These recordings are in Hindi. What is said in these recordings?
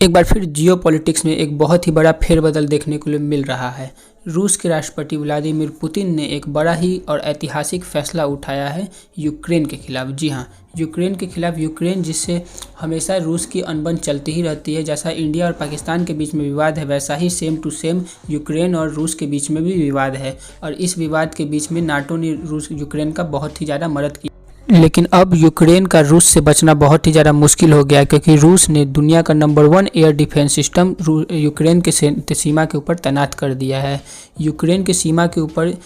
एक बार फिर जियोपॉलिटिक्स में एक बहुत ही बड़ा फेरबदल देखने को मिल रहा है। रूस के राष्ट्रपति व्लादिमीर पुतिन ने एक बड़ा ही और ऐतिहासिक फैसला उठाया है यूक्रेन के खिलाफ। जी हाँ, यूक्रेन के खिलाफ। यूक्रेन जिससे हमेशा रूस की अनबन चलती ही रहती है। जैसा इंडिया और पाकिस्तान के बीच में विवाद है, वैसा ही सेम टू सेम यूक्रेन और रूस के बीच में भी विवाद है। और इस विवाद के बीच में नाटो ने यूक्रेन का बहुत ही ज़्यादा मदद की। लेकिन अब यूक्रेन का रूस से बचना बहुत ही ज़्यादा मुश्किल हो गया है, क्योंकि रूस ने दुनिया का number 1 air defence system Ukraine के सीमा के ऊपर तैनात कर दिया है। यूक्रेन की सीमा के ऊपर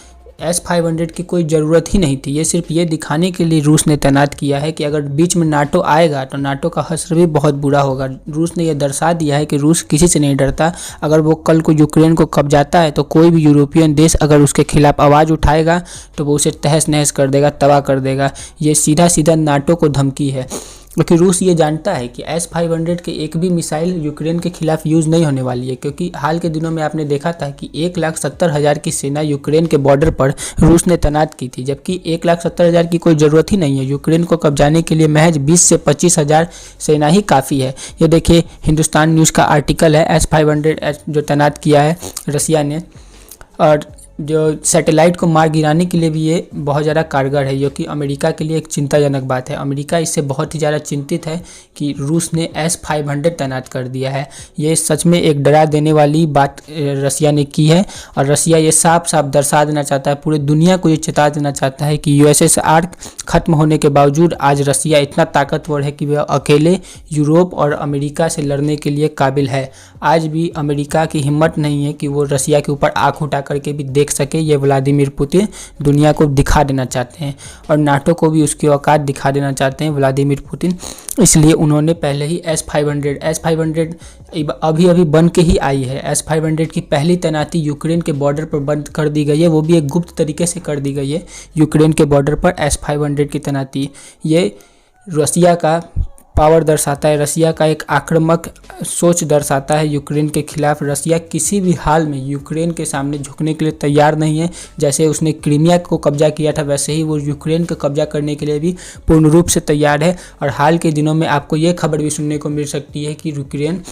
S-500 की कोई ज़रूरत ही नहीं थी। ये सिर्फ ये दिखाने के लिए रूस ने तैनात किया है कि अगर बीच में नाटो आएगा तो नाटो का हश्र भी बहुत बुरा होगा। रूस ने यह दर्शा दिया है कि रूस किसी से नहीं डरता। अगर वो कल को यूक्रेन को कब्जाता है तो कोई भी यूरोपियन देश अगर उसके खिलाफ आवाज़ उठाएगा तो वो उसे तहस नहस कर देगा, तबाह कर देगा। ये सीधा सीधा नाटो को धमकी है, क्योंकि रूस ये जानता है कि S-500 के एक भी मिसाइल यूक्रेन के खिलाफ यूज़ नहीं होने वाली है। क्योंकि हाल के दिनों में आपने देखा था कि 1,70,000 की सेना यूक्रेन के बॉर्डर पर रूस ने तैनात की थी, जबकि 1,70,000 की कोई ज़रूरत ही नहीं है। यूक्रेन को कब्जाने के लिए महज 20 से 25,000 सेना ही काफ़ी है। ये देखिए, हिंदुस्तान न्यूज़ का आर्टिकल है, S-500 जो तैनात किया है रसिया ने। और जो सैटेलाइट को मार गिराने के लिए भी ये बहुत ज़्यादा कारगर है, जो कि अमेरिका के लिए एक चिंताजनक बात है। अमेरिका इससे बहुत ही ज़्यादा चिंतित है कि रूस ने S-500 तैनात कर दिया है। ये सच में एक डरा देने वाली बात रसिया ने की है। और रसिया ये साफ साफ दर्शा देना चाहता है, पूरे दुनिया को ये चेता देना चाहता है कि USSR ख़त्म होने के बावजूद आज रसिया इतना ताकतवर है कि वह अकेले यूरोप और अमेरिका से लड़ने के लिए काबिल है। आज भी अमेरिका की हिम्मत नहीं है कि वो रसिया के ऊपर आँख उठा करके भी देख सके। ये व्लादिमीर पुतिन दुनिया को दिखा देना चाहते हैं और नाटो को भी उसकी औकात दिखा देना चाहते हैं व्लादिमीर पुतिन। इसलिए उन्होंने पहले ही S-500 अभी बन के ही आई है। S-500 की पहली तैनाती यूक्रेन के बॉर्डर पर बंद कर दी गई है, वो भी एक गुप्त तरीके से कर दी गई है। यूक्रेन के बॉर्डर पर S-500 की तैनाती, ये रसिया का पावर दर्शाता है, रसिया का एक आक्रामक सोच दर्शाता है यूक्रेन के खिलाफ। रसिया किसी भी हाल में यूक्रेन के सामने झुकने के लिए तैयार नहीं है। जैसे उसने क्रीमिया को कब्जा किया था, वैसे ही वो यूक्रेन को कब्जा करने के लिए भी पूर्ण रूप से तैयार है। और हाल के दिनों में आपको ये खबर भी सुनने को मिल सकती है कि यूक्रेन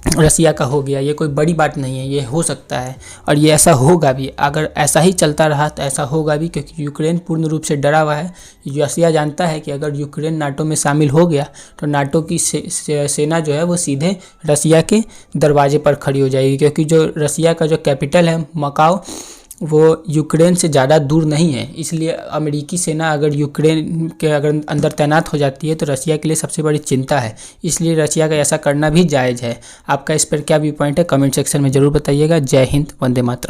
रसिया का हो गया। ये कोई बड़ी बात नहीं है, ये हो सकता है और ये ऐसा होगा भी। अगर ऐसा ही चलता रहा तो ऐसा होगा भी, क्योंकि यूक्रेन पूर्ण रूप से डरा हुआ है। रसिया जानता है कि अगर यूक्रेन नाटो में शामिल हो गया तो नाटो की सेना जो है वो सीधे रसिया के दरवाजे पर खड़ी हो जाएगी। क्योंकि जो रसिया का जो कैपिटल है मकाओ, वो यूक्रेन से ज़्यादा दूर नहीं है। इसलिए अमेरिकी सेना अगर यूक्रेन के अंदर तैनात हो जाती है तो रसिया के लिए सबसे बड़ी चिंता है। इसलिए रसिया का ऐसा करना भी जायज़ है। आपका इस पर क्या व्यू पॉइंट है, कमेंट सेक्शन में ज़रूर बताइएगा। जय हिंद, वंदे मातरम।